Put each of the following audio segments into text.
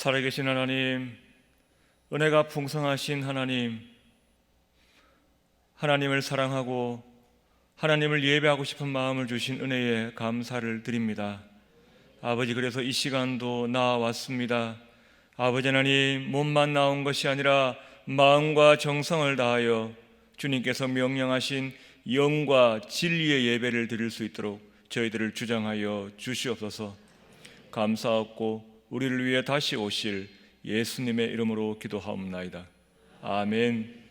살아계신 하나님, 은혜가 풍성하신 하나님, 하나님을 사랑하고 하나님을 예배하고 싶은 마음을 주신 은혜에 감사를 드립니다. 아버지, 그래서 이 시간도 나와왔습니다. 아버지 하나님, 몸만 나온 것이 아니라 마음과 정성을 다하여 주님께서 명령하신 영과 진리의 예배를 드릴 수 있도록 저희들을 주장하여 주시옵소서. 감사하고 우리를 위해 다시 오실 예수님의 이름으로 기도하옵나이다. 아멘.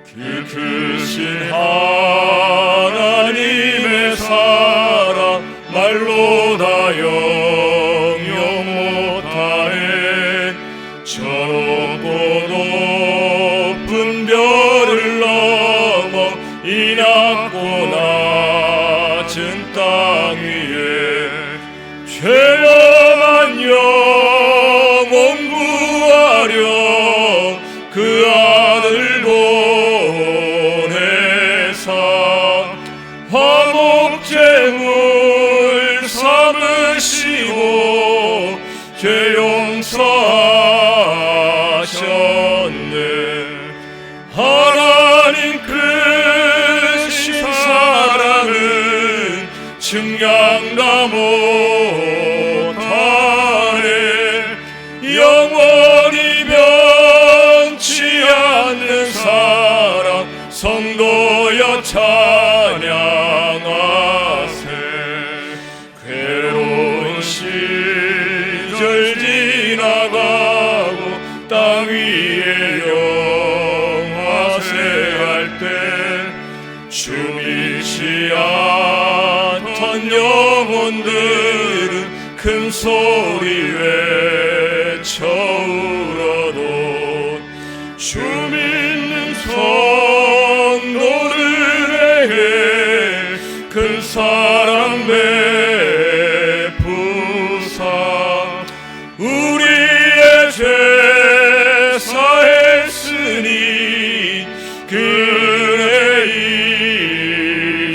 그 크신 하나님의 사랑 말로 다 영영 못하네. 저 높고 높은 별을 넘어 이 낮고 낮은 땅 위에 죄악한 영혼 구하려 그 아들 화목제물 삼으시고 죄 용서하셨네. 하나님 크신 사랑은 증량다 못하네. 영원히 변치 않는 사랑 성도여 찬양하세. 괴로운 시절 지나가고 땅 위에 영화세할 때 주 믿지 않던 영혼들은 큰 소리 외쳐 울어도 주 믿는 성도들에게 큰 사랑 베푸사 우리의 죄 사했으니 그래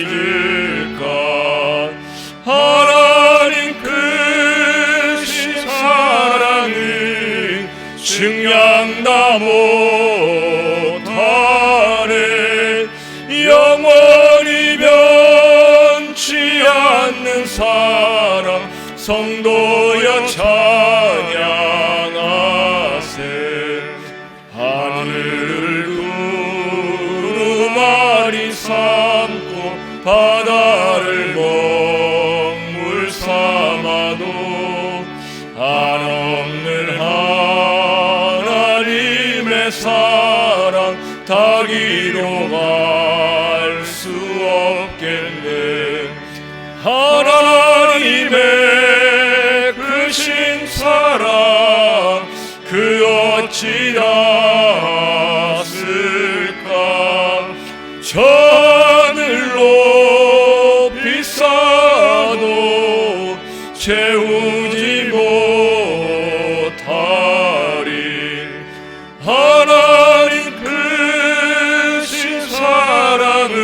잊을까. 하나님 크신 사랑은 증량다 못하네. 영원히 변치 않는 사랑 성도여 찬양하세. 하늘을 두루마리 삼고 바다를 먹물 삼아도 한없는 하나님의 사랑 다 기록할 수 없겠네. 하나님의 크신 사랑 그 어찌 닿았을까. 저 하늘 높이 쌓아도 채우지 못하리. 하나님 크신 사랑은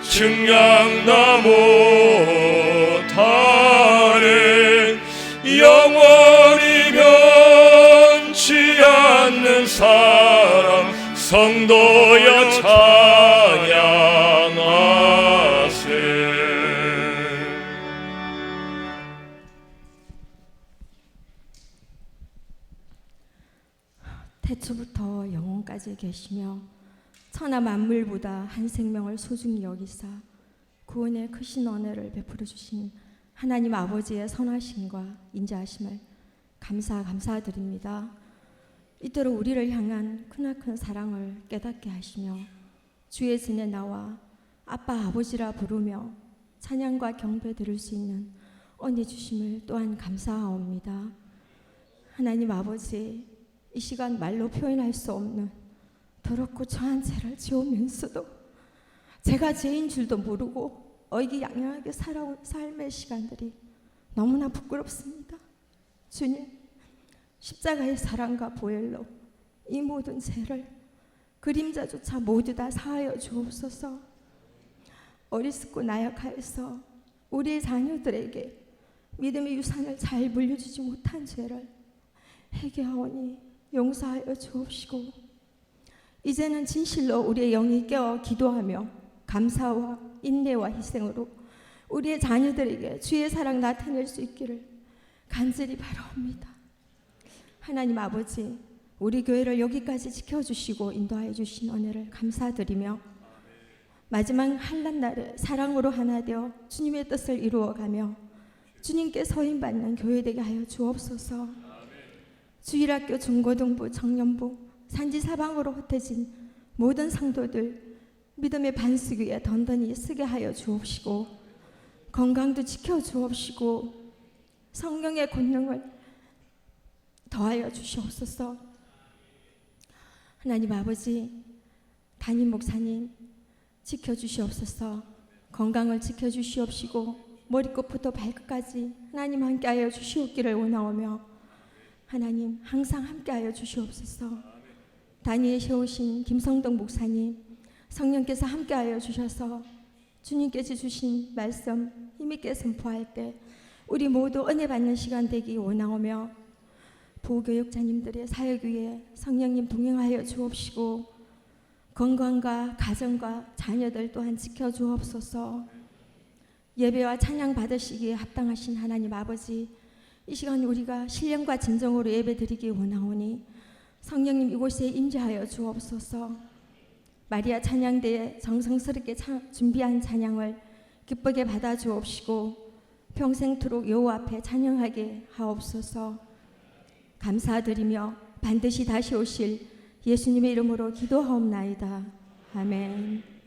증량다 못하네. 영원히 변치 않는 사랑 성도여 찬양하세. 태초부터 영원까지 계시며 천하 만물보다 한 생명을 소중히 여기사 구원의 크신 은혜를 베풀어 주신 하나님 아버지의 선하심과 인자하심을 감사드립니다. 이토록 우리를 향한 크나큰 사랑을 깨닫게 하시며 주의 전에 나와 아빠 아버지라 부르며 찬양과 경배 드릴 수 있는 은혜 주심을 또한 감사하옵니다. 하나님 아버지, 이 시간 말로 표현할 수 없는 더럽고 처한 죄를 지으면서도 제가 죄인 줄도 모르고 어이기양양하게 살아온 삶의 시간들이 너무나 부끄럽습니다. 주님, 십자가의 사랑과 보혈로 이 모든 죄를 그림자조차 모두 다 사하여 주옵소서. 어리석고 나약하여서 우리의 자녀들에게 믿음의 유산을 잘 물려주지 못한 죄를 회개하오니 용서하여 주옵시고, 이제는 진실로 우리의 영이 깨어 기도하며 감사와 인내와 희생으로 우리의 자녀들에게 주의 사랑 나타낼 수 있기를 간절히 바라옵니다. 하나님 아버지, 우리 교회를 여기까지 지켜주시고 인도하여 주신 은혜를 감사드리며, 마지막 한란날에 사랑으로 하나 되어 주님의 뜻을 이루어가며 주님께 서임받는 교회 되게 하여 주옵소서. 주일학교, 중고등부, 청년부, 산지 사방으로 흩어진 모든 성도들 믿음의 반석 위에 던던히 서게 하여 주옵시고, 건강도 지켜 주옵시고, 성령의 권능을 더하여 주시옵소서. 하나님 아버지, 담임 목사님 지켜주시옵소서. 건강을 지켜주시옵시고 머리끝부터 발끝까지 하나님 함께하여 주시옵기를 원하오며, 하나님 항상 함께하여 주시옵소서. 단위에 세우신 김성덕 목사님, 성령께서 함께하여 주셔서 주님께서 주신 말씀 힘있게 선포할 때 우리 모두 은혜 받는 시간 되기 원하오며, 부교육자님들의 사역 위에 성령님 동행하여 주옵시고, 건강과 가정과 자녀들 또한 지켜주옵소서. 예배와 찬양 받으시기에 합당하신 하나님 아버지, 이 시간 우리가 신령과 진정으로 예배 드리기 원하오니 성령님 이곳에 임재하여 주옵소서. 마리아 찬양대에 정성스럽게 준비한 찬양을 기쁘게 받아 주옵시고 평생토록 여호와 앞에 찬양하게 하옵소서. 감사드리며 반드시 다시 오실 예수님의 이름으로 기도하옵나이다. 아멘.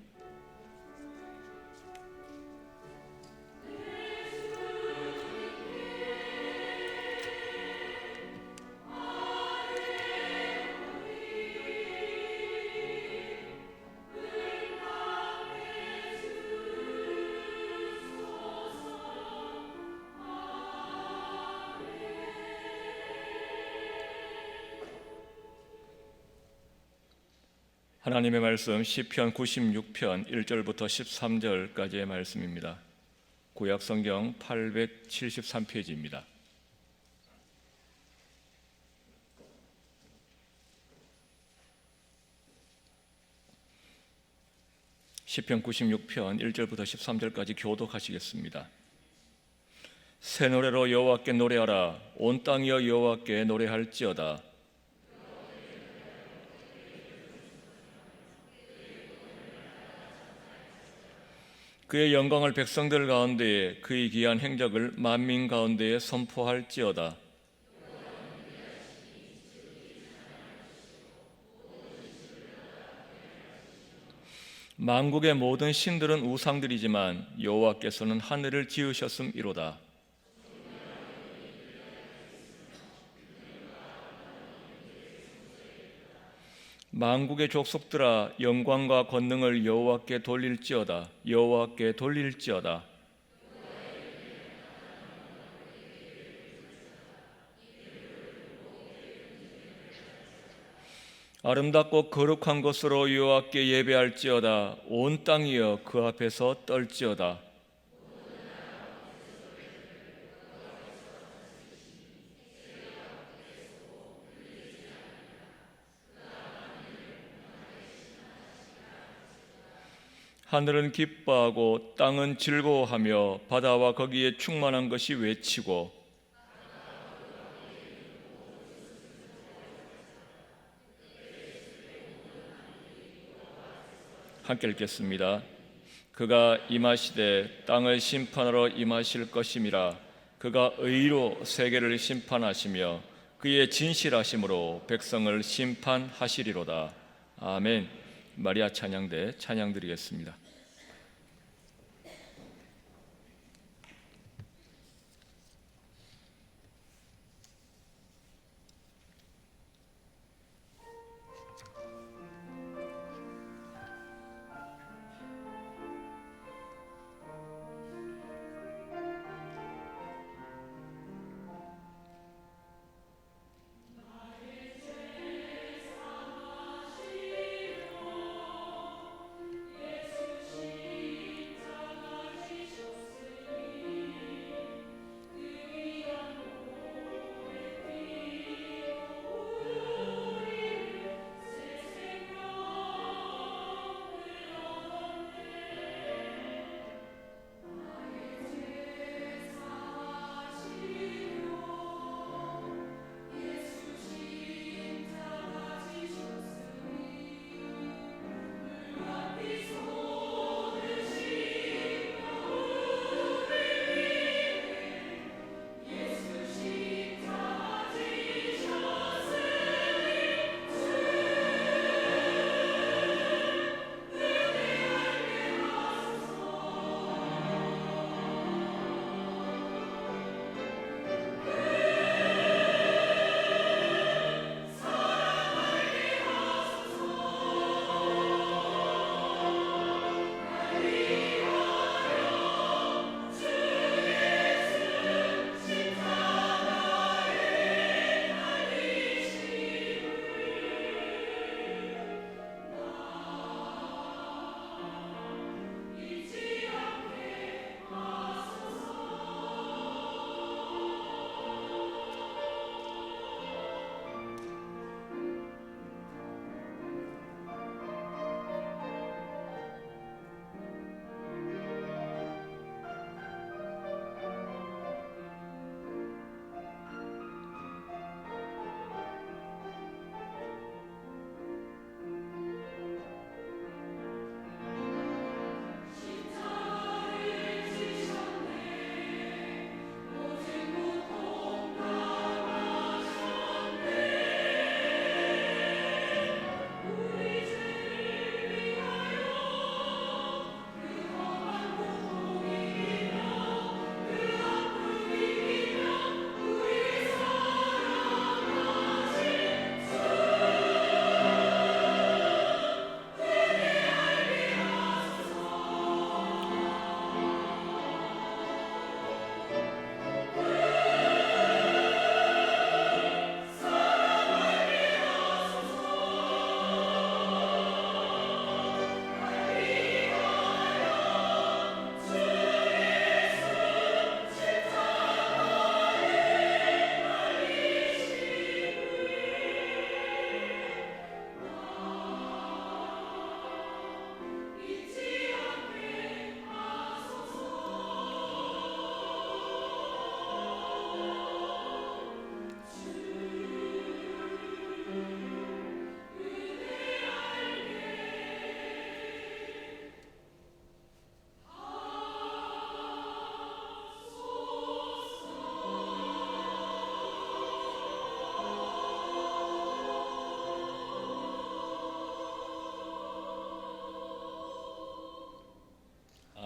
하나님의 말씀 시편 96편 1절부터 13절까지의 말씀입니다. 구약 성경 873페이지입니다. 시편 96편 1절부터 13절까지 교독하시겠습니다. 새 노래로 여호와께 노래하라. 온 땅이여 여호와께 노래할지어다. 그의 영광을 백성들 가운데에, 그의 기한 행적을 만민 가운데에 선포할지어다. 만국의 모든 신들은 우상들이지만 여호와께서는 하늘을 지으셨음이로다. 만국의 족속들아, 영광과 권능을 여호와께 돌릴지어다. 여호와께 돌릴지어다. 아름답고 거룩한 것으로 여호와께 예배할지어다. 온 땅이여 그 앞에서 떨지어다. 하늘은 기뻐하고 땅은 즐거워하며 바다와 거기에 충만한 것이 외치고, 함께 읽겠습니다. 그가 임하시되 땅을 심판하러 임하실 것임이라. 그가 의로 세계를 심판하시며 그의 진실하심으로 백성을 심판하시리로다. 아멘. 마리아 찬양대 찬양 드리겠습니다.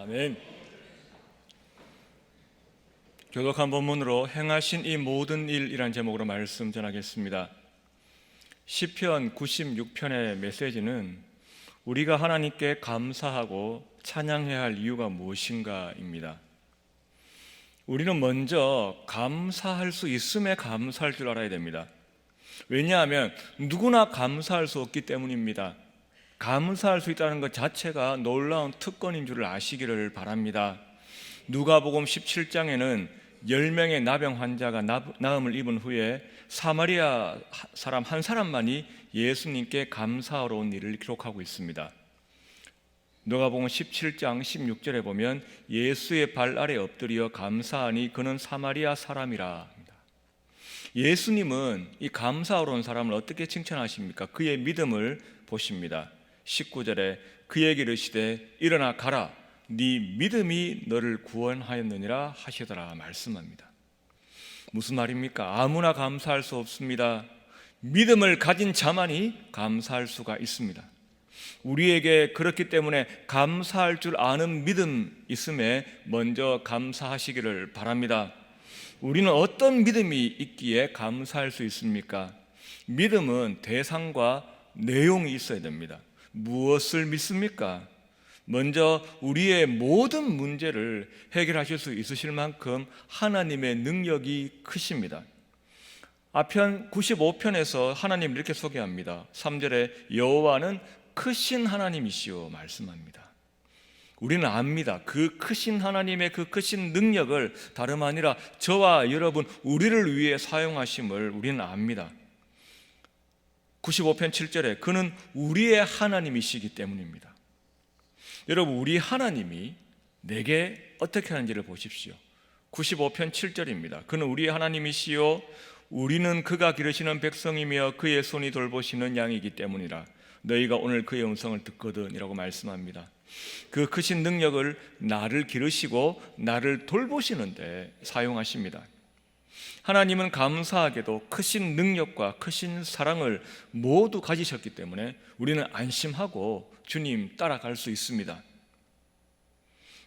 아멘. 교독한 본문으로 행하신 이 모든 일이란 제목으로 말씀 전하겠습니다. 시편 96편의 메시지는 우리가 하나님께 감사하고 찬양해야 할 이유가 무엇인가입니다. 우리는 먼저 감사할 수 있음에 감사할 줄 알아야 됩니다. 왜냐하면 누구나 감사할 수 없기 때문입니다. 감사할 수 있다는 것 자체가 놀라운 특권인 줄을 아시기를 바랍니다. 누가복음 17장에는 10명의 나병 환자가 나음을 입은 후에 사마리아 사람 한 사람만이 예수님께 감사하러 온 일을 기록하고 있습니다. 누가복음 17장 16절에 보면 예수의 발 아래 엎드려 감사하니 그는 사마리아 사람이라. 예수님은 이 감사하러 온 사람을 어떻게 칭찬하십니까? 그의 믿음을 보십니다. 19절에 그에게 이르시되 일어나 가라, 네 믿음이 너를 구원하였느니라 하시더라 말씀합니다. 무슨 말입니까? 아무나 감사할 수 없습니다. 믿음을 가진 자만이 감사할 수가 있습니다. 우리에게 그렇기 때문에 감사할 줄 아는 믿음 있음에 먼저 감사하시기를 바랍니다. 우리는 어떤 믿음이 있기에 감사할 수 있습니까? 믿음은 대상과 내용이 있어야 됩니다. 무엇을 믿습니까? 먼저 우리의 모든 문제를 해결하실 수 있으실 만큼 하나님의 능력이 크십니다. 아편 95편에서 하나님 이렇게 소개합니다. 3절에 여호와는 크신 하나님이시오 말씀합니다. 우리는 압니다. 그 크신 하나님의 그 크신 능력을 다름 아니라 저와 여러분 우리를 위해 사용하심을 우리는 압니다. 95편 7절에 그는 우리의 하나님이시기 때문입니다. 여러분, 우리 하나님이 내게 어떻게 하는지를 보십시오. 95편 7절입니다. 그는 우리의 하나님이시요 우리는 그가 기르시는 백성이며 그의 손이 돌보시는 양이기 때문이라. 너희가 오늘 그의 음성을 듣거든 이라고 말씀합니다. 그 크신 능력을 나를 기르시고 나를 돌보시는데 사용하십니다. 하나님은 감사하게도 크신 능력과 크신 사랑을 모두 가지셨기 때문에 우리는 안심하고 주님 따라갈 수 있습니다.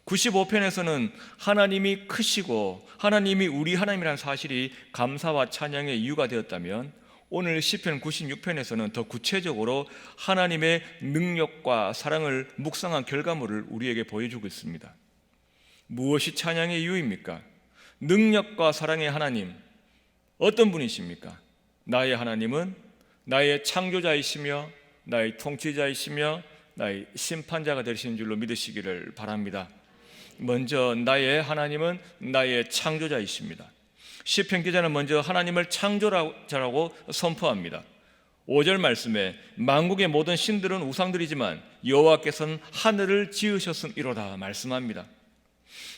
95편에서는 하나님이 크시고 하나님이 우리 하나님이라는 사실이 감사와 찬양의 이유가 되었다면 오늘 시편 96편에서는 더 구체적으로 하나님의 능력과 사랑을 묵상한 결과물을 우리에게 보여주고 있습니다. 무엇이 찬양의 이유입니까? 능력과 사랑의 하나님, 어떤 분이십니까? 나의 하나님은 나의 창조자이시며 나의 통치자이시며 나의 심판자가 되시는 줄로 믿으시기를 바랍니다. 먼저 나의 하나님은 나의 창조자이십니다. 시편 기자는 먼저 하나님을 창조자라고 선포합니다. 5절 말씀에 만국의 모든 신들은 우상들이지만 여호와께서는 하늘을 지으셨음이로다 말씀합니다.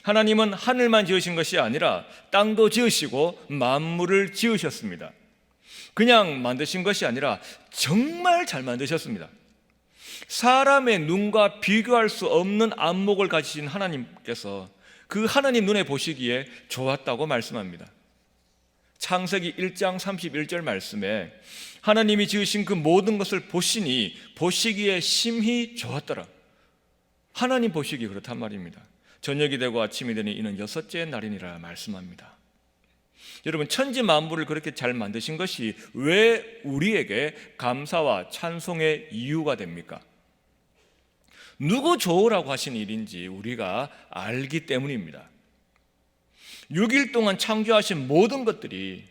하나님은 하늘만 지으신 것이 아니라 땅도 지으시고 만물을 지으셨습니다. 그냥 만드신 것이 아니라 정말 잘 만드셨습니다. 사람의 눈과 비교할 수 없는 안목을 가지신 하나님께서 그 하나님 눈에 보시기에 좋았다고 말씀합니다. 창세기 1장 31절 말씀에 하나님이 지으신 그 모든 것을 보시니 보시기에 심히 좋았더라. 하나님 보시기 그렇단 말입니다. 저녁이 되고 아침이 되니 이는 6째 날이니라 말씀합니다. 여러분, 천지 만물을 그렇게 잘 만드신 것이 왜 우리에게 감사와 찬송의 이유가 됩니까? 누구 좋으라고 하신 일인지 우리가 알기 때문입니다. 6일 동안 창조하신 모든 것들이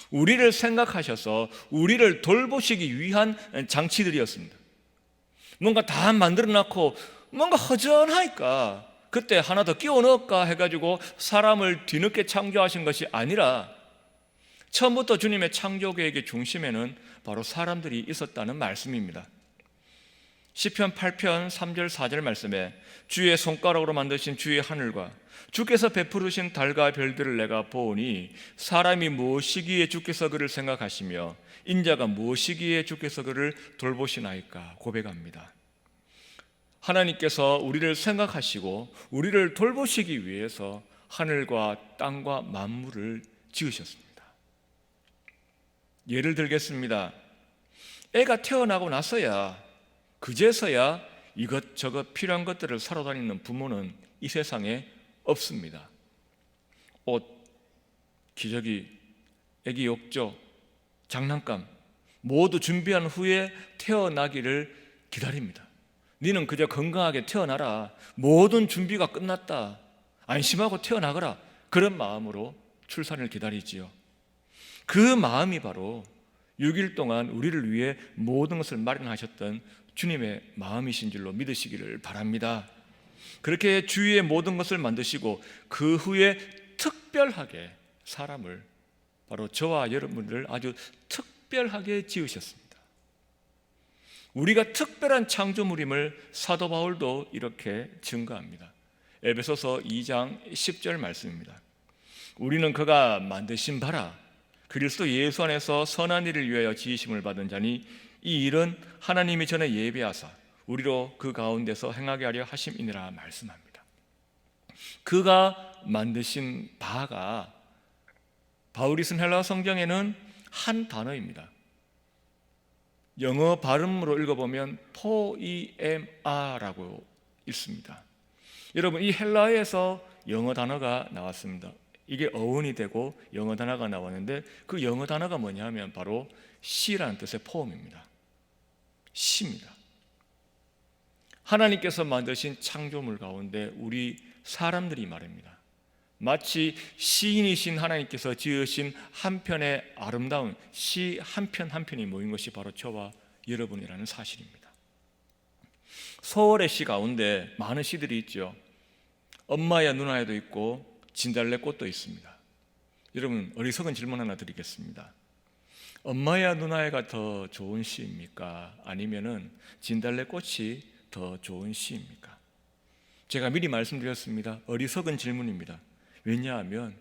우리를 생각하셔서 우리를 돌보시기 위한 장치들이었습니다. 뭔가 다 만들어 놓고 뭔가 허전하니까 그때 하나 더 끼워 넣을까 해가지고 사람을 뒤늦게 창조하신 것이 아니라 처음부터 주님의 창조 계획의 중심에는 바로 사람들이 있었다는 말씀입니다. 시편 8편 3절 4절 말씀에 주의 손가락으로 만드신 주의 하늘과 주께서 베푸르신 달과 별들을 내가 보오니 사람이 무엇이기에 주께서 그를 생각하시며 인자가 무엇이기에 주께서 그를 돌보시나이까 고백합니다. 하나님께서 우리를 생각하시고 우리를 돌보시기 위해서 하늘과 땅과 만물을 지으셨습니다. 예를 들겠습니다. 애가 태어나고 나서야 그제서야 이것저것 필요한 것들을 사러 다니는 부모는 이 세상에 없습니다. 옷, 기저귀, 애기 욕조, 장난감 모두 준비한 후에 태어나기를 기다립니다. 너는 그저 건강하게 태어나라. 모든 준비가 끝났다. 안심하고 태어나거라. 그런 마음으로 출산을 기다리지요. 그 마음이 바로 6일 동안 우리를 위해 모든 것을 마련하셨던 주님의 마음이신 줄로 믿으시기를 바랍니다. 그렇게 주위의 모든 것을 만드시고 그 후에 특별하게 사람을, 바로 저와 여러분들을 아주 특별하게 지으셨습니다. 우리가 특별한 창조물임을 사도 바울도 이렇게 증거합니다. 에베소서 2장 10절 말씀입니다. 우리는 그가 만드신 바라 그리스도 예수 안에서 선한 일을 위하여 지으심을 받은 자니 이 일은 하나님이 전에 예비하사 우리로 그 가운데서 행하게 하려 하심이니라 말씀합니다. 그가 만드신 바가 바울이 쓴 헬라어 성경에는 한 단어입니다. 영어 발음으로 읽어보면 poema라고 읽습니다. 여러분, 이 헬라어에서 영어 단어가 나왔습니다. 이게 어원이 되고 영어 단어가 나왔는데 그 영어 단어가 뭐냐면 바로 시라는 뜻의 포음입니다. 시입니다. 하나님께서 만드신 창조물 가운데 우리 사람들이 말입니다. 마치 시인이신 하나님께서 지으신 한 편의 아름다운 시 한 편 한 편이 모인 것이 바로 저와 여러분이라는 사실입니다. 서울의 시 가운데 많은 시들이 있죠. 엄마야 누나야도 있고 진달래꽃도 있습니다. 여러분, 어리석은 질문 하나 드리겠습니다. 엄마야 누나야가 더 좋은 시입니까? 아니면은 진달래꽃이 더 좋은 시입니까? 제가 미리 말씀드렸습니다. 어리석은 질문입니다. 왜냐하면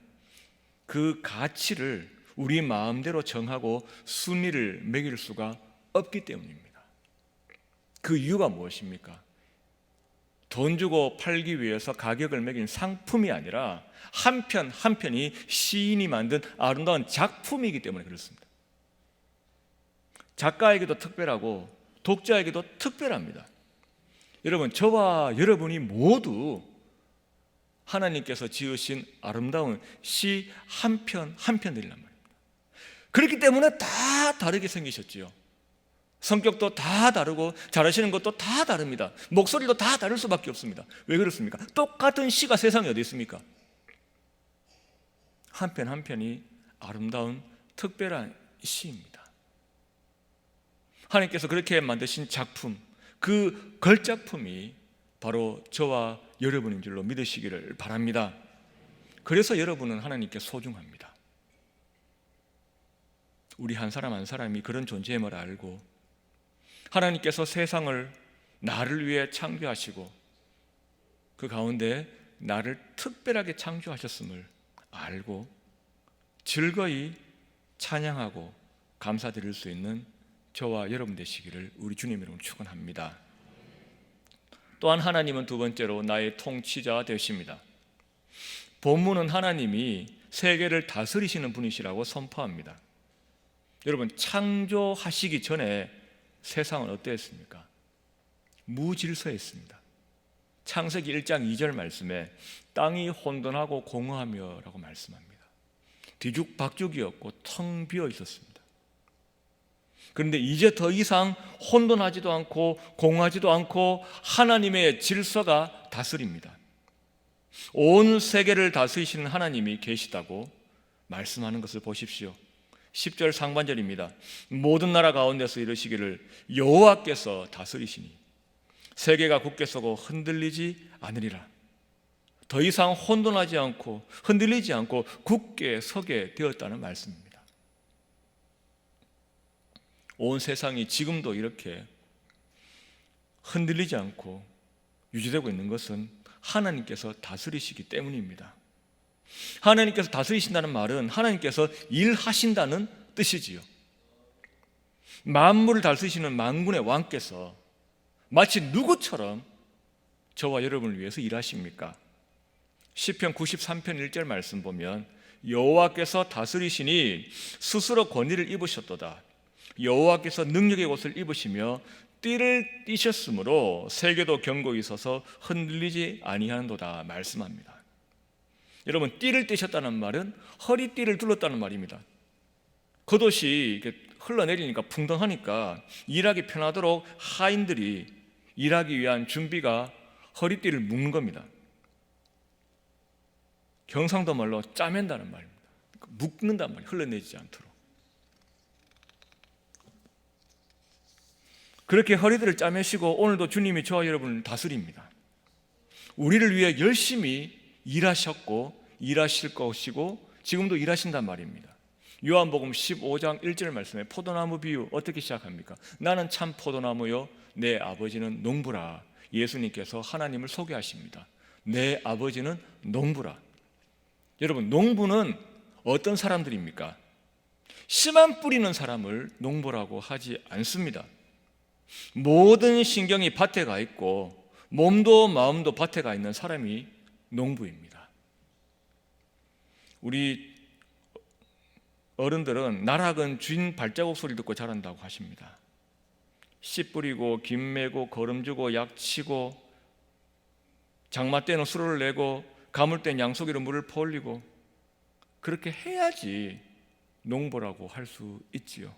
그 가치를 우리 마음대로 정하고 순위를 매길 수가 없기 때문입니다. 그 이유가 무엇입니까? 돈 주고 팔기 위해서 가격을 매긴 상품이 아니라 한 편 한 편이 시인이 만든 아름다운 작품이기 때문에 그렇습니다. 작가에게도 특별하고 독자에게도 특별합니다. 여러분, 저와 여러분이 모두 하나님께서 지으신 아름다운 시 한 편 한 편들이란 말입니다. 그렇기 때문에 다 다르게 생기셨지요. 성격도 다 다르고 잘하시는 것도 다 다릅니다. 목소리도 다 다를 수밖에 없습니다. 왜 그렇습니까? 똑같은 시가 세상에 어디 있습니까? 한 편 한 편이 아름다운 특별한 시입니다. 하나님께서 그렇게 만드신 작품, 그 걸작품이 바로 저와 여러분인 줄로 믿으시기를 바랍니다. 그래서 여러분은 하나님께 소중합니다. 우리 한 사람 한 사람이 그런 존재임을 알고 하나님께서 세상을 나를 위해 창조하시고 그 가운데 나를 특별하게 창조하셨음을 알고 즐거이 찬양하고 감사드릴 수 있는 저와 여러분 되시기를 우리 주님 이름으로 축원합니다. 또한 하나님은 두 번째로 나의 통치자 되십니다. 본문은 하나님이 세계를 다스리시는 분이시라고 선포합니다. 여러분, 창조하시기 전에 세상은 어땠습니까? 무질서했습니다. 창세기 1장 2절 말씀에 땅이 혼돈하고 공허하며 라고 말씀합니다. 뒤죽박죽이었고 텅 비어 있었습니다. 그런데 이제 더 이상 혼돈하지도 않고 공허하지도 않고 하나님의 질서가 다스립니다. 온 세계를 다스리시는 하나님이 계시다고 말씀하는 것을 보십시오. 10절 상반절입니다. 모든 나라 가운데서 이르시기를 여호와께서 다스리시니 세계가 굳게 서고 흔들리지 않으리라. 더 이상 혼돈하지 않고 흔들리지 않고 굳게 서게 되었다는 말씀입니다. 온 세상이 지금도 이렇게 흔들리지 않고 유지되고 있는 것은 하나님께서 다스리시기 때문입니다. 하나님께서 다스리신다는 말은 하나님께서 일하신다는 뜻이지요. 만물을 다스리시는 만군의 왕께서 마치 누구처럼 저와 여러분을 위해서 일하십니까? 시편 93편 1절 말씀 보면 여호와께서 다스리시니 스스로 권위를 입으셨도다. 여호와께서 능력의 옷을 입으시며 띠를 띠셨으므로 세계도 경고에 있어서 흔들리지 아니하는도다 말씀합니다. 여러분, 띠를 띠셨다는 말은 허리띠를 둘렀다는 말입니다. 겉옷이 이렇게 흘러내리니까 풍덩하니까 일하기 편하도록 하인들이 일하기 위한 준비가 허리띠를 묶는 겁니다. 경상도 말로 짜맨다는 말입니다. 묶는단 말이에요. 흘러내리지 않도록. 그렇게 허리들을 짜매시고 오늘도 주님이 저와 여러분을 다스립니다. 우리를 위해 열심히 일하셨고 일하실 것이고 지금도 일하신단 말입니다. 요한복음 15장 1절 말씀에 포도나무 비유 어떻게 시작합니까? 나는 참 포도나무요 내 아버지는 농부라. 예수님께서 하나님을 소개하십니다. 내 아버지는 농부라. 여러분, 농부는 어떤 사람들입니까? 씨만 뿌리는 사람을 농부라고 하지 않습니다. 모든 신경이 밭에 가 있고 몸도 마음도 밭에 가 있는 사람이 농부입니다. 우리 어른들은 나락은 주인 발자국 소리 듣고 자란다고 하십니다. 씨 뿌리고 김 매고 거름 주고 약 치고 장마 때는 수로를 내고 가물 땐 양속이로 물을 퍼올리고 그렇게 해야지 농부라고 할 수 있지요.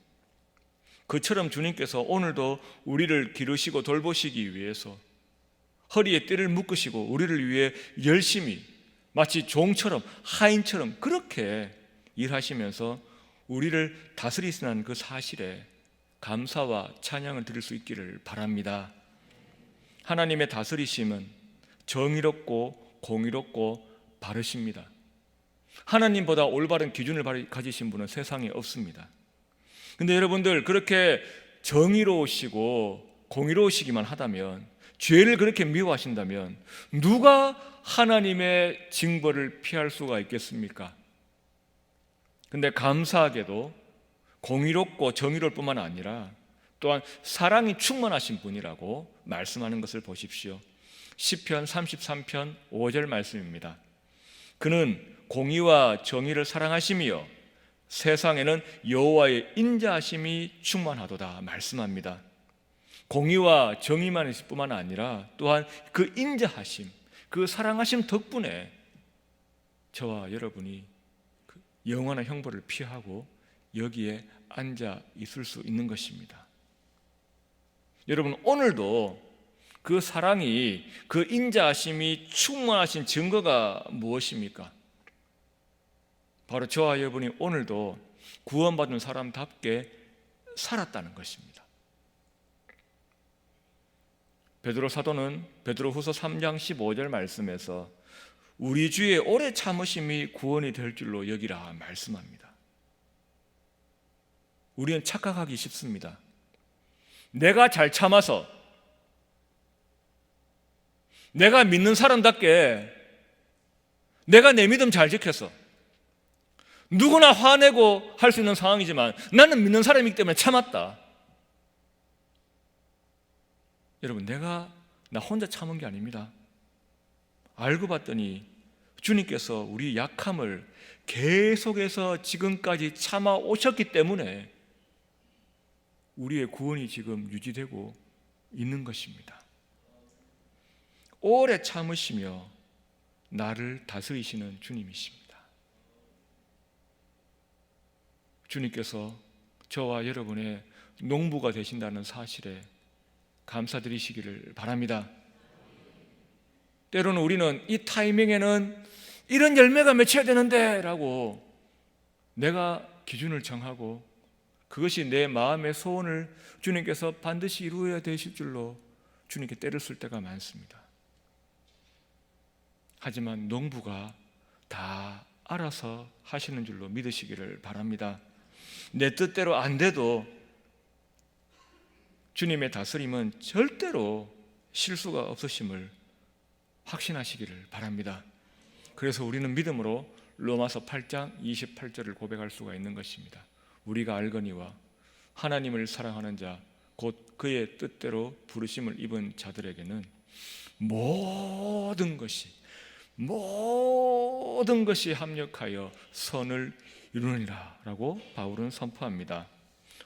그처럼 주님께서 오늘도 우리를 기르시고 돌보시기 위해서 허리에 띠를 묶으시고 우리를 위해 열심히 마치 종처럼 하인처럼 그렇게 일하시면서 우리를 다스리시는 그 사실에 감사와 찬양을 드릴 수 있기를 바랍니다. 하나님의 다스리심은 정의롭고 공의롭고 바르십니다. 하나님보다 올바른 기준을 가지신 분은 세상에 없습니다. 근데 여러분들 그렇게 정의로우시고 공의로우시기만 하다면, 죄를 그렇게 미워하신다면 누가 하나님의 징벌을 피할 수가 있겠습니까? 근데 감사하게도 공의롭고 정의로울 뿐만 아니라 또한 사랑이 충만하신 분이라고 말씀하는 것을 보십시오. 시편 33편 5절 말씀입니다. 그는 공의와 정의를 사랑하시며 세상에는 여호와의 인자하심이 충만하도다 말씀합니다. 공의와 정의만 있을 뿐만 아니라 또한 그 인자하심, 그 사랑하심 덕분에 저와 여러분이 영원한 형벌을 피하고 여기에 앉아 있을 수 있는 것입니다. 여러분, 오늘도 그 사랑이, 그 인자하심이 충만하신 증거가 무엇입니까? 바로 저와 여러분이 오늘도 구원받은 사람답게 살았다는 것입니다. 베드로 사도는 베드로후서 3장 15절 말씀에서 우리 주의 오래 참으심이 구원이 될 줄로 여기라 말씀합니다. 우리는 착각하기 쉽습니다. 내가 잘 참아서, 내가 믿는 사람답게 내가 내 믿음 잘 지켜서, 누구나 화내고 할 수 있는 상황이지만 나는 믿는 사람이기 때문에 참았다. 여러분, 나 혼자 참은 게 아닙니다. 알고 봤더니 주님께서 우리 약함을 계속해서 지금까지 참아 오셨기 때문에 우리의 구원이 지금 유지되고 있는 것입니다. 오래 참으시며 나를 다스리시는 주님이십니다. 주님께서 저와 여러분의 농부가 되신다는 사실에 감사드리시기를 바랍니다. 때로는 우리는 이 타이밍에는 이런 열매가 맺혀야 되는데 라고 내가 기준을 정하고 그것이 내 마음의 소원을 주님께서 반드시 이루어야 되실 줄로 주님께 때를 쓸 때가 많습니다. 하지만 농부가 다 알아서 하시는 줄로 믿으시기를 바랍니다. 내 뜻대로 안 돼도 주님의 다스림은 절대로 실수가 없으심을 확신하시기를 바랍니다. 그래서 우리는 믿음으로 로마서 8장 28절을 고백할 수가 있는 것입니다. 우리가 알거니와 하나님을 사랑하는 자 곧 그의 뜻대로 부르심을 입은 자들에게는 모든 것이 합력하여 선을 이루느니라 라고 바울은 선포합니다.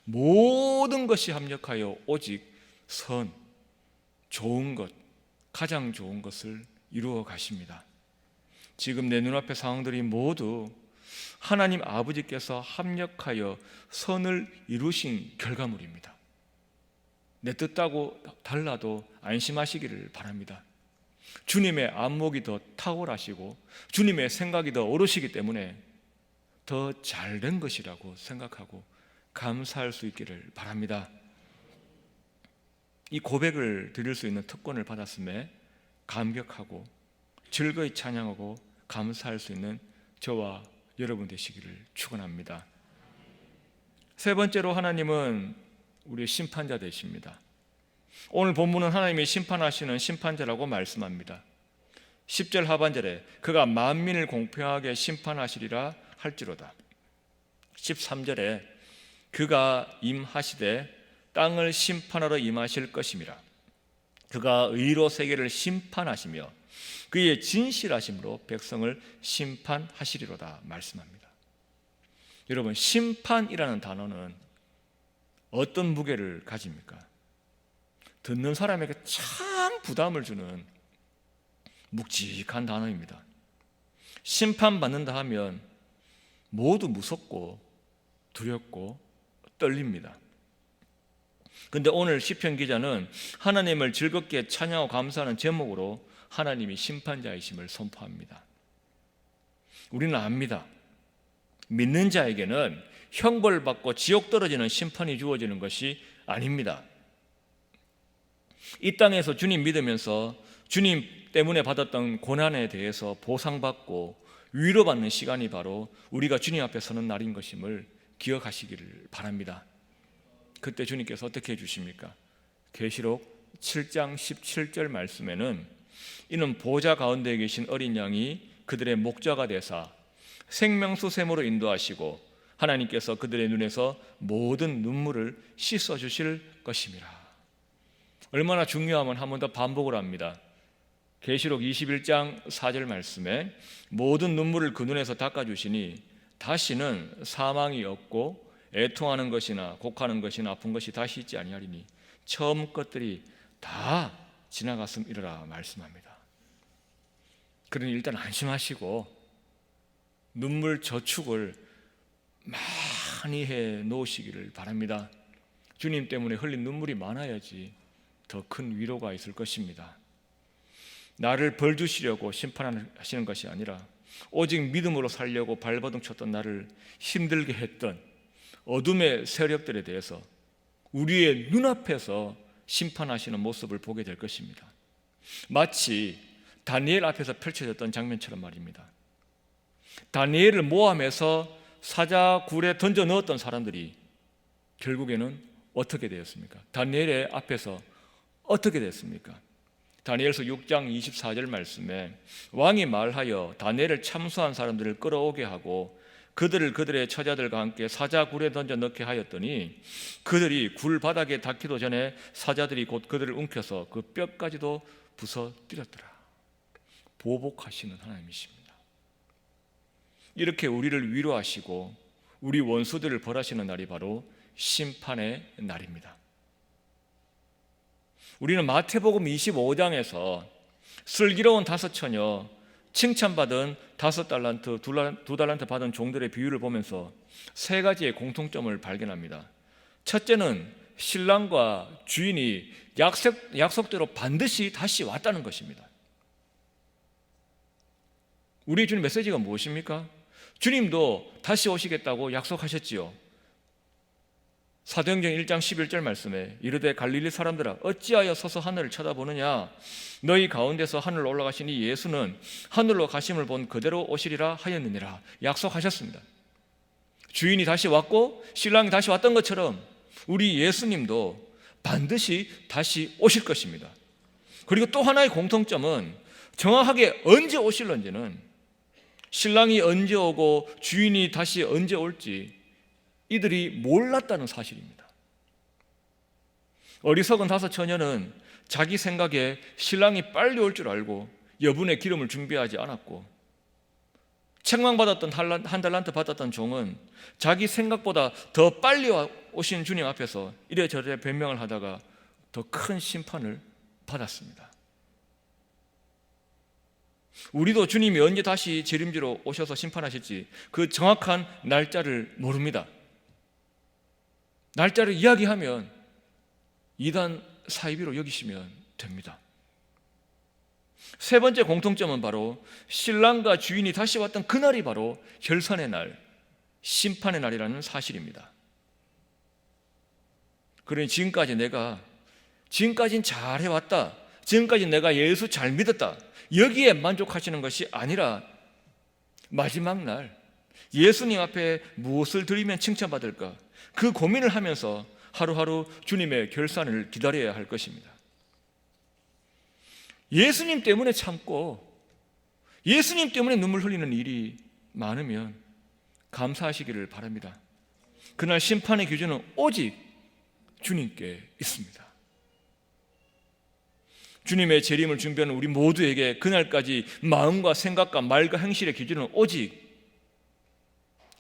모든 것이 합력하여 오직 선, 좋은 것, 가장 좋은 것을 이루어 가십니다. 지금 내 눈앞의 상황들이 모두 하나님 아버지께서 합력하여 선을 이루신 결과물입니다. 내 뜻하고 달라도 안심하시기를 바랍니다. 주님의 안목이 더 탁월하시고 주님의 생각이 더 오르시기 때문에 더 잘된 것이라고 생각하고 감사할 수 있기를 바랍니다. 이 고백을 드릴 수 있는 특권을 받았음에 감격하고 즐거이 찬양하고 감사할 수 있는 저와 여러분 되시기를 축원합니다. 세 번째로 하나님은 우리의 심판자 되십니다. 오늘 본문은 하나님이 심판하시는 심판자라고 말씀합니다. 10절 하반절에 그가 만민을 공평하게 심판하시리라 할지로다. 13절에 그가 임하시되 땅을 심판하러 임하실 것임이라. 그가 의로 세계를 심판하시며 그의 진실하심으로 백성을 심판하시리로다 말씀합니다. 여러분, 심판이라는 단어는 어떤 무게를 가집니까? 듣는 사람에게 참 부담을 주는 묵직한 단어입니다. 심판받는다 하면 모두 무섭고 두렵고 떨립니다. 그런데 오늘 시편 기자는 하나님을 즐겁게 찬양하고 감사하는 제목으로 하나님이 심판자이심을 선포합니다. 우리는 압니다. 믿는 자에게는 형벌받고 지옥 떨어지는 심판이 주어지는 것이 아닙니다. 이 땅에서 주님 믿으면서 주님 때문에 받았던 고난에 대해서 보상받고 위로받는 시간이 바로 우리가 주님 앞에 서는 날인 것임을 기억하시기를 바랍니다. 그때 주님께서 어떻게 해주십니까? 계시록 7장 17절 말씀에는 이는 보좌 가운데 계신 어린 양이 그들의 목자가 되사 생명수 샘으로 인도하시고 하나님께서 그들의 눈에서 모든 눈물을 씻어주실 것임이라. 얼마나 중요하면 한 번 더 반복을 합니다. 계시록 21장 4절 말씀에 모든 눈물을 그 눈에서 닦아주시니 다시는 사망이 없고 애통하는 것이나 곡하는 것이나 아픈 것이 다시 있지 아니하리니 처음 것들이 다 지나갔음이라 말씀합니다. 그러니 일단 안심하시고 눈물 저축을 많이 해 놓으시기를 바랍니다. 주님 때문에 흘린 눈물이 많아야지 더 큰 위로가 있을 것입니다. 나를 벌 주시려고 심판하시는 것이 아니라 오직 믿음으로 살려고 발버둥 쳤던 나를 힘들게 했던 어둠의 세력들에 대해서 우리의 눈앞에서 심판하시는 모습을 보게 될 것입니다. 마치 다니엘 앞에서 펼쳐졌던 장면처럼 말입니다. 다니엘을 모함해서 사자굴에 던져 넣었던 사람들이 결국에는 어떻게 되었습니까? 다니엘의 앞에서 어떻게 됐습니까? 다니엘서 6장 24절 말씀에 왕이 말하여 다니엘을 참수한 사람들을 끌어오게 하고 그들을 그들의 처자들과 함께 사자굴에 던져 넣게 하였더니 그들이 굴 바닥에 닿기도 전에 사자들이 곧 그들을 움켜서 그 뼈까지도 부서뜨렸더라. 보복하시는 하나님이십니다. 이렇게 우리를 위로하시고 우리 원수들을 벌하시는 날이 바로 심판의 날입니다. 우리는 마태복음 25장에서 슬기로운 5처녀, 칭찬받은 5달란트, 2달란트 받은 종들의 비유를 보면서 3가지의 공통점을 발견합니다. 첫째는 신랑과 주인이 약속대로 반드시 다시 왔다는 것입니다. 우리 주님 메시지가 무엇입니까? 주님도 다시 오시겠다고 약속하셨지요. 사도행전 1장 11절 말씀에 이르되 갈릴리 사람들아 어찌하여 서서 하늘을 쳐다보느냐 너희 가운데서 하늘로 올라가신 이 예수는 하늘로 가심을 본 그대로 오시리라 하였느니라. 약속하셨습니다. 주인이 다시 왔고 신랑이 다시 왔던 것처럼 우리 예수님도 반드시 다시 오실 것입니다. 그리고 또 하나의 공통점은 정확하게 언제 오실런지는 신랑이 언제 오고 주인이 다시 언제 올지 이들이 몰랐다는 사실입니다. 어리석은 5처녀는 자기 생각에 신랑이 빨리 올 줄 알고 여분의 기름을 준비하지 않았고 책망받았던 한 달란트 받았던 종은 자기 생각보다 더 빨리 오신 주님 앞에서 이래저래 변명을 하다가 더 큰 심판을 받았습니다. 우리도 주님이 언제 다시 재림지로 오셔서 심판하실지 그 정확한 날짜를 모릅니다. 날짜를 이야기하면 이단 사이비로 여기시면 됩니다. 세 번째 공통점은 바로 신랑과 주인이 다시 왔던 그날이 바로 결산의 날, 심판의 날이라는 사실입니다. 그러니 지금까지는 잘 해왔다, 지금까지 내가 예수 잘 믿었다, 여기에 만족하시는 것이 아니라 마지막 날 예수님 앞에 무엇을 드리면 칭찬받을까, 그 고민을 하면서 하루하루 주님의 결산을 기다려야 할 것입니다. 예수님 때문에 참고 예수님 때문에 눈물 흘리는 일이 많으면 감사하시기를 바랍니다. 그날 심판의 기준은 오직 주님께 있습니다. 주님의 재림을 준비하는 우리 모두에게 그날까지 마음과 생각과 말과 행실의 기준은 오직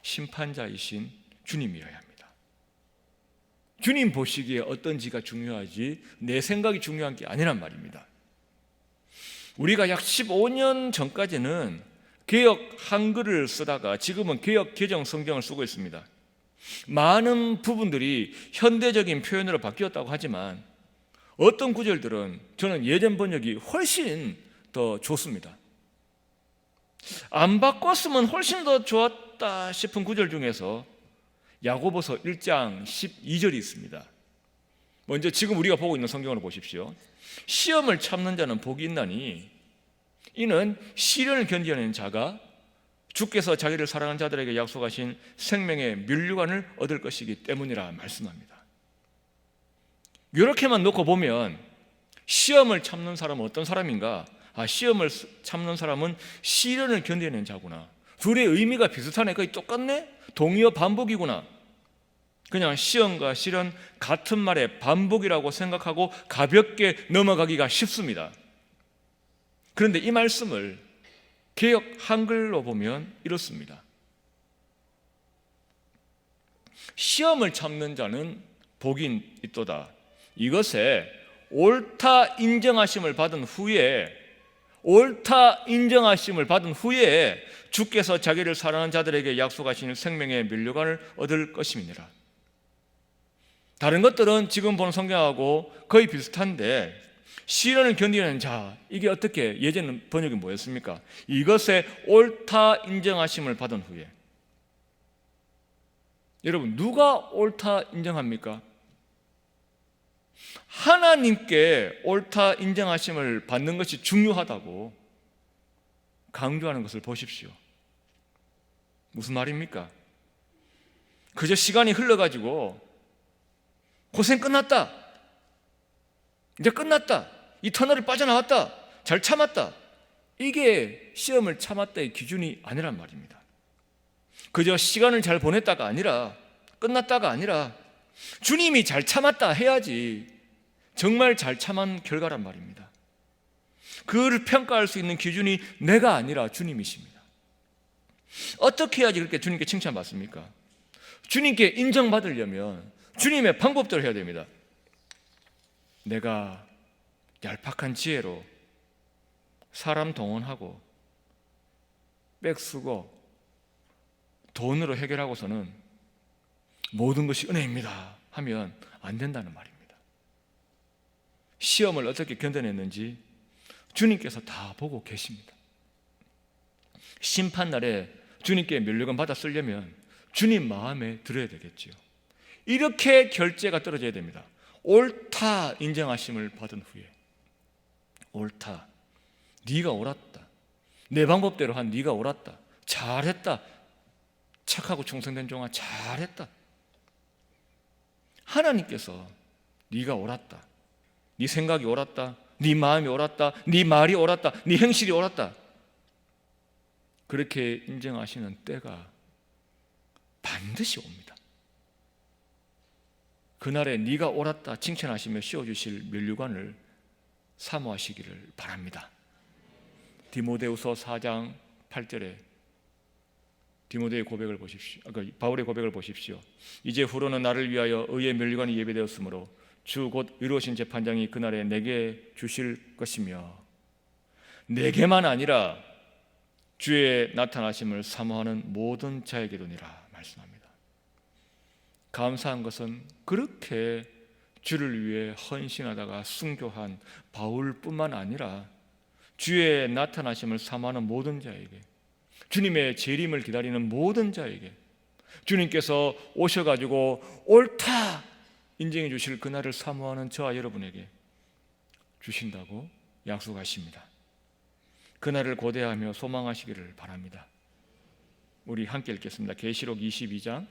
심판자이신 주님이어야 합니다. 주님 보시기에 어떤지가 중요하지 내 생각이 중요한 게 아니란 말입니다. 우리가 약 15년 전까지는 개역 한글을 쓰다가 지금은 개역 개정 성경을 쓰고 있습니다. 많은 부분들이 현대적인 표현으로 바뀌었다고 하지만 어떤 구절들은 저는 예전 번역이 훨씬 더 좋습니다. 안 바꿨으면 훨씬 더 좋았다 싶은 구절 중에서 야고보서 1장 12절이 있습니다. 먼저 지금 우리가 보고 있는 성경을 보십시오. 시험을 참는 자는 복이 있나니 이는 시련을 견디어낸 자가 주께서 자기를 사랑하는 자들에게 약속하신 생명의 면류관을 얻을 것이기 때문이라 말씀합니다. 이렇게만 놓고 보면 시험을 참는 사람은 어떤 사람인가? 시험을 참는 사람은 시련을 견디는 자구나. 둘의 의미가 비슷하네. 거의 똑같네? 동의어 반복이구나. 그냥 시험과 시련 같은 말의 반복이라고 생각하고 가볍게 넘어가기가 쉽습니다. 그런데 이 말씀을 개역 한글로 보면 이렇습니다. 시험을 참는 자는 복이 있도다. 이것에 옳다 인정하심을 받은 후에 주께서 자기를 사랑하는 자들에게 약속하시는 생명의 면류관을 얻을 것임이니라. 다른 것들은 지금 보는 성경하고 거의 비슷한데 시련을 견디는 자, 이게 어떻게 예전 번역이 뭐였습니까? 이것에 옳다 인정하심을 받은 후에. 여러분, 누가 옳다 인정합니까? 하나님께 옳다 인정하심을 받는 것이 중요하다고 강조하는 것을 보십시오. 무슨 말입니까? 그저 시간이 흘러가지고 고생 끝났다, 이제 끝났다, 이 터널을 빠져나왔다, 잘 참았다, 이게 시험을 참았다의 기준이 아니란 말입니다. 그저 시간을 잘 보냈다가 아니라, 끝났다가 아니라 주님이 잘 참았다 해야지 정말 잘 참은 결과란 말입니다. 그를 평가할 수 있는 기준이 내가 아니라 주님이십니다. 어떻게 해야지 그렇게 주님께 칭찬받습니까? 주님께 인정받으려면 주님의 방법대로 해야 됩니다. 내가 얄팍한 지혜로 사람 동원하고 빽쓰고 돈으로 해결하고서는 모든 것이 은혜입니다 하면 안 된다는 말입니다. 시험을 어떻게 견뎌냈는지 주님께서 다 보고 계십니다. 심판날에 주님께 면류관 받아 쓰려면 주님 마음에 들어야 되겠지요. 이렇게 결제가 떨어져야 됩니다. 옳다 인정하심을 받은 후에, 옳다, 네가 옳았다, 내 방법대로 한 네가 옳았다, 잘했다, 착하고 충성된 종아 잘했다. 하나님께서 네가 옳았다, 네 생각이 옳았다, 네 마음이 옳았다, 네 말이 옳았다, 네 행실이 옳았다, 그렇게 인정하시는 때가 반드시 옵니다. 그날에 네가 옳았다 칭찬하시며 씌워주실 면류관을 사모하시기를 바랍니다. 디모데후서 4장 8절에 디모데의 고백을 보십시오. 바울의 고백을 보십시오. 이제 후로는 나를 위하여 의의 면류관이 예배되었으므로 주 곧 의로우신 재판장이 그날에 내게 주실 것이며 내게만 아니라 주의 나타나심을 사모하는 모든 자에게도니라 말씀합니다. 감사한 것은 그렇게 주를 위해 헌신하다가 순교한 바울뿐만 아니라 주의 나타나심을 사모하는 모든 자에게, 주님의 재림을 기다리는 모든 자에게, 주님께서 오셔가지고 옳다 인정해 주실 그날을 사모하는 저와 여러분에게 주신다고 약속하십니다. 그날을 고대하며 소망하시기를 바랍니다. 우리 함께 읽겠습니다. 계시록 22장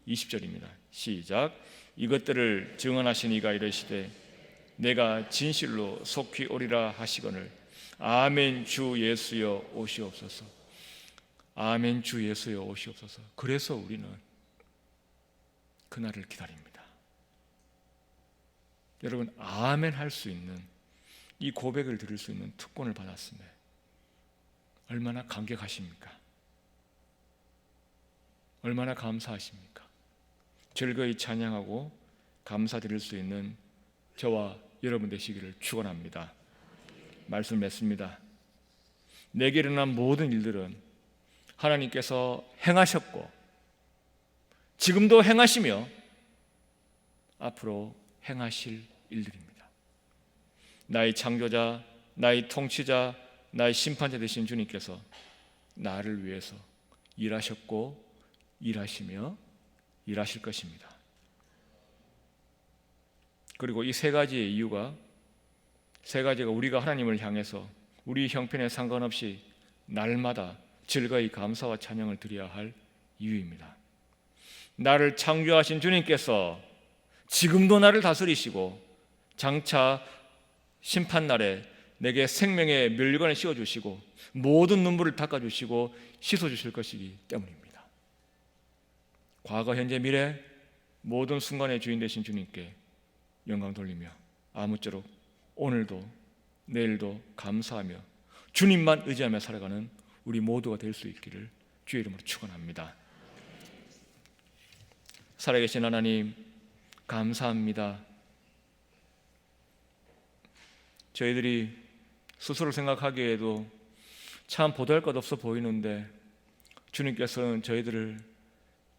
20절입니다. 시작. 이것들을 증언하신 이가 이르시되 내가 진실로 속히 오리라 하시거늘 아멘 주 예수여 오시옵소서. 아멘 주 예수여 오시옵소서. 그래서 우리는 그날을 기다립니다. 여러분, 아멘 할 수 있는 이 고백을 들을 수 있는 특권을 받았으며 얼마나 감격하십니까? 얼마나 감사하십니까? 즐거이 찬양하고 감사드릴 수 있는 저와 여러분 되시기를 축원합니다. 말씀 맺습니다. 내게 일어난 모든 일들은 하나님께서 행하셨고 지금도 행하시며 앞으로 행하실 일들입니다. 나의 창조자, 나의 통치자, 나의 심판자 되신 주님께서 나를 위해서 일하셨고 일하시며 일하실 것입니다. 그리고 이 세 가지의 이유가, 세 가지가 우리가 하나님을 향해서 우리 형편에 상관없이 날마다 즐거이 감사와 찬양을 드려야 할 이유입니다. 나를 창조하신 주님께서 지금도 나를 다스리시고 장차 심판날에 내게 생명의 멸류관을 씌워주시고 모든 눈물을 닦아주시고 씻어주실 것이기 때문입니다. 과거, 현재, 미래 모든 순간의 주인 되신 주님께 영광 돌리며 아무쪼록 오늘도 내일도 감사하며 주님만 의지하며 살아가는 우리 모두가 될 수 있기를 주의 이름으로 축원합니다. 살아계신 하나님 감사합니다. 저희들이 스스로 생각하기에도 참 보잘것없어 보이는데 주님께서는 저희들을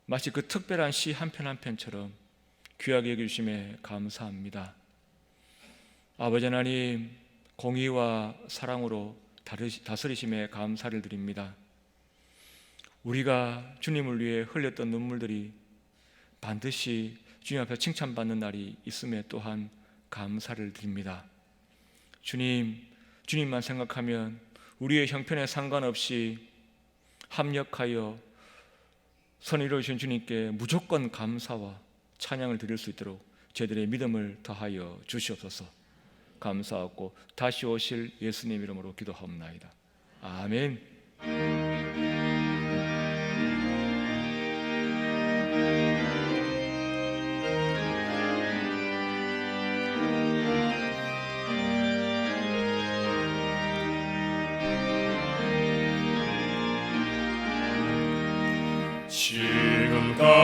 마치 그 특별한 시 한 편 한 편처럼 귀하게 여겨주심에 감사합니다. 아버지 하나님, 공의와 사랑으로 다스리심에 감사를 드립니다. 우리가 주님을 위해 흘렸던 눈물들이 반드시 주님 앞에 칭찬받는 날이 있음에 또한 감사를 드립니다. 주님만 생각하면 우리의 형편에 상관없이 합력하여 선을 이루신 주님께 무조건 감사와 찬양을 드릴 수 있도록 저희들의 믿음을 더하여 주시옵소서. 감사하고 다시 오실 예수님 이름으로 기도하옵나이다. 아멘.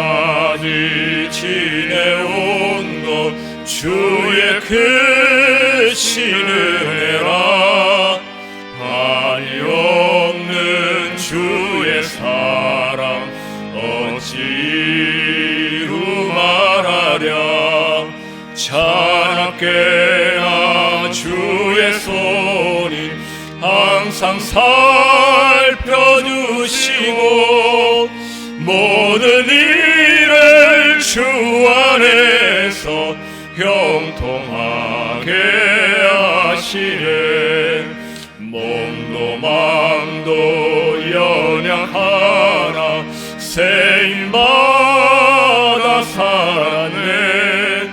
지금까지 지내온 것 주의 크신 은혜라. 한이 없는 주의 사랑 어찌 이루 말하랴. 찬양께나 주의 손이 항상 살펴주시고 모든 일을 주 안에서 형통하게 하시네. 몸도 마음도 연약하나 새일마다 살아내.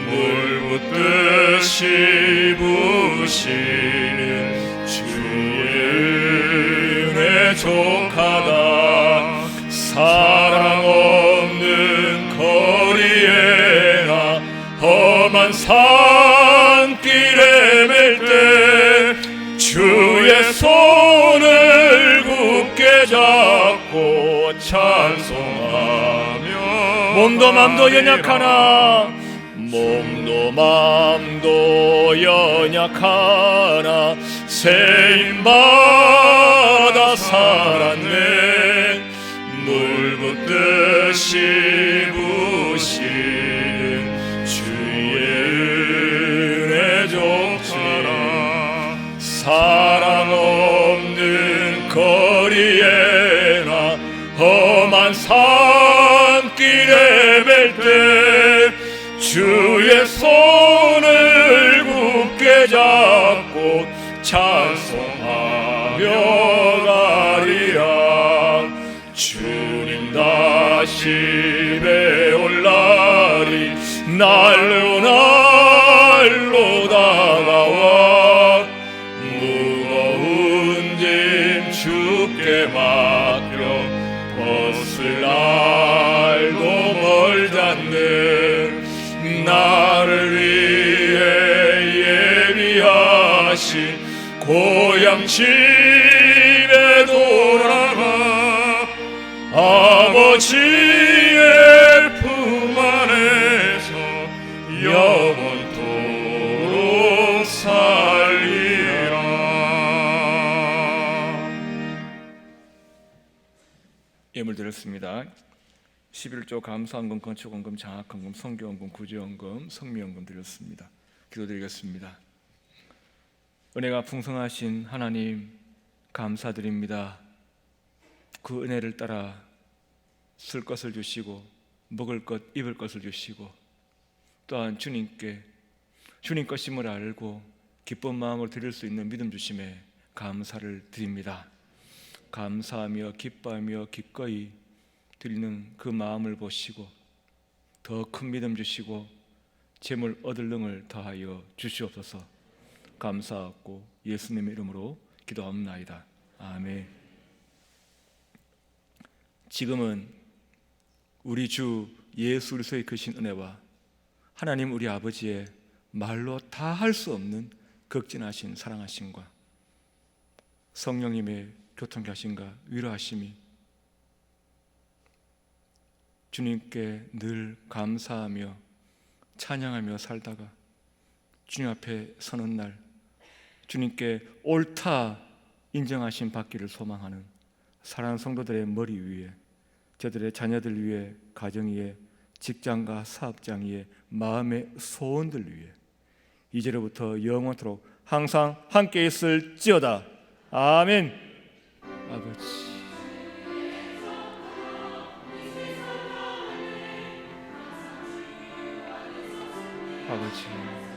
물 붓듯이 부시는 주의 은혜 족하다. 사랑 없는 거리에나 험한 산길에 맬 때 주의 손을 굳게 잡고 찬송하며. 몸도 맘도 연약하나 몸도 맘도 연약하나 세임받아 살았네. 물 붓듯이 부시는 주의 은혜 족하라. 사랑 없는 거리에나 험한 산길에 뵐 때 주의 손을 굳게 잡고 찬송하며 가리라. 주님 다시 배올 날이 날로 날로 다가와 무거운 짐 주께 맡겨 벗을 날도 멀잖네. 나를 위해 예비하신 고향 집에 돌아가 아버지의 품 안에서 영원토록 살리라. 예물 드렸습니다. 11조 감사헌금, 건축헌금, 장학헌금, 선교헌금, 구제헌금, 성미헌금 드렸습니다. 기도드리겠습니다. 은혜가 풍성하신 하나님 감사드립니다. 그 은혜를 따라 쓸 것을 주시고 먹을 것, 입을 것을 주시고 또한 주님께 주님 것임을 알고 기쁜 마음으로 드릴 수 있는 믿음 주심에 감사를 드립니다. 감사하며 기뻐하며 기꺼이 드리는 그 마음을 보시고 더 큰 믿음 주시고 재물 얻을 능을 더하여 주시옵소서. 감사하고 예수님의 이름으로 기도합나이다. 아멘. 지금은 우리 주 예수 그리스도의 크신 은혜와 하나님 우리 아버지의 말로 다 할 수 없는 극진하신 사랑하심과 성령님의 교통하심과 위로하심이 주님께 늘 감사하며 찬양하며 살다가 주님 앞에 서는 날 주님께 옳다 인정하심 받기를 소망하는 사랑하는 성도들의 머리 위에, 저들의 자녀들 위에, 가정 위에, 직장과 사업장 위에, 마음의 소원들 위에 이제로부터 영원토록 항상 함께 있을지어다. 아멘. 아버지, 아버지